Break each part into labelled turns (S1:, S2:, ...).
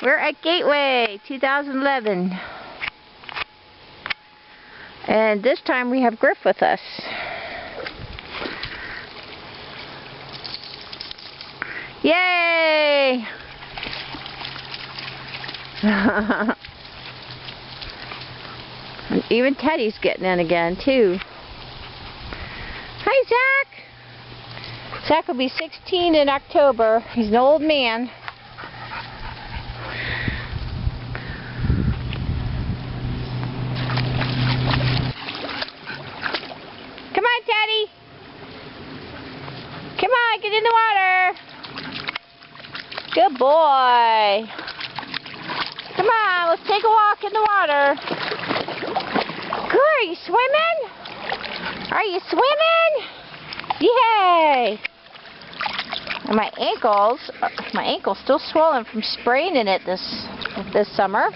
S1: We're at Gateway 2011. And this time we have Griff with us. Yay! And even Teddy's getting in again, too. Hi, Zach! Zach will be 16 in October. He's an old man. Come on, Teddy! Come on, get in the water! Good boy! Come on, let's take a walk in the water. Good, are you swimming? Are you swimming? Yay! And my ankle's still swollen from spraying in it this summer.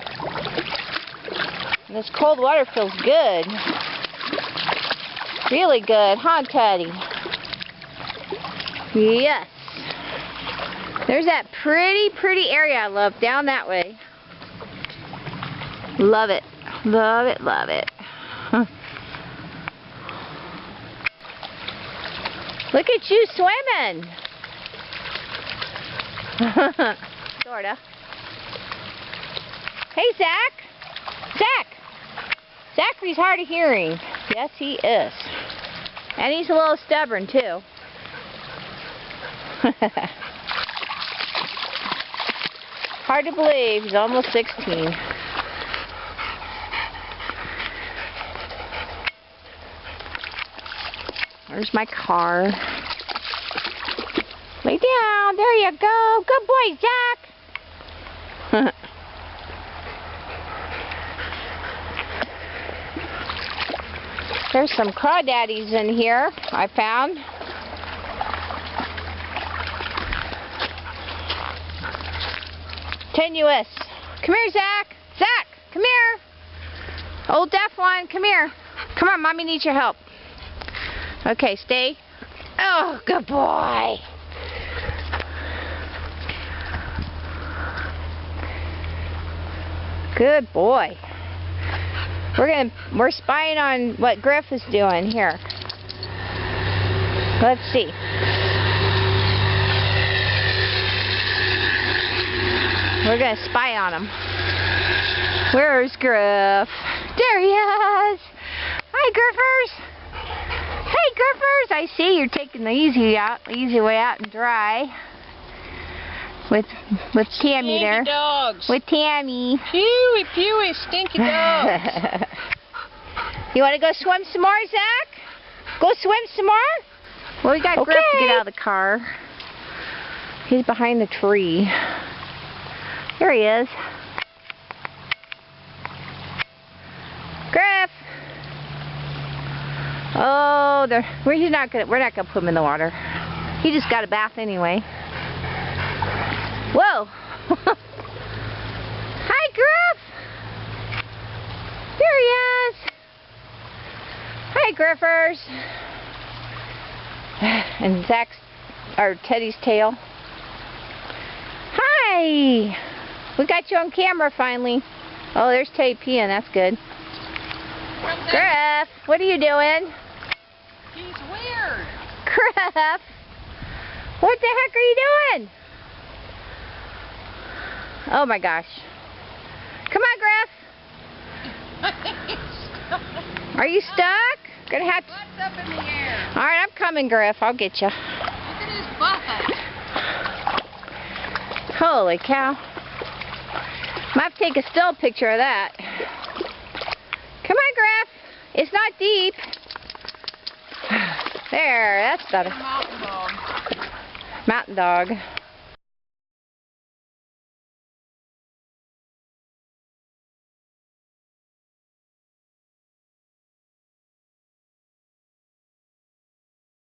S1: And this cold water feels good. Really good, huh, Teddy? Yes. There's that pretty area I love down that way. Love it. Love it, love it. Look at you swimming. Sorta. Hey, Zach. Zach. Zachary's hard of hearing. Yes, he is. And he's a little stubborn, too. Hard to believe. He's almost 16. There's my car. Lay down. There you go. Good boy, Jack. There's some crawdaddies in here I found. Tenuous. Come here, Zach. Zach, come here. Old deaf one, come here. Come on, Mommy needs your help. Okay, stay. Oh, good boy. Good boy. We're spying on what Griff is doing here. Let's see. We're gonna spy on him. Where's Griff? There he is. Hi, Griffers. Hey, Griffers! I see you're taking the easy way out and dry. With Tammy there.
S2: Stinky dogs.
S1: With Tammy.
S2: Pewy, pewy, stinky dogs.
S1: You want to go swim some more, Zach? Go swim some more? Well, we got Griff to get out of the car. He's behind the tree. There he is. Griff! Oh, we're not gonna put him in the water. He just got a bath anyway. Whoa! Hi, Griff! There he is. Hi, Griffers. And Teddy's tail. Hi! We got you on camera finally. Oh, there's Teddy peeing. That's good. Griff, what are you doing?
S2: He's weird.
S1: Griff, what the heck are you doing? Oh my gosh. Come on, Griff. Are you stuck? Gonna have to.
S2: Butt's up in the air.
S1: All right, I'm coming, Griff. I'll get you.
S2: Look at his butt.
S1: Holy cow. Might have to take a still picture of that. Come on, Griff. It's not deep. There, that's better.
S2: Mountain dog.
S1: Mountain dog.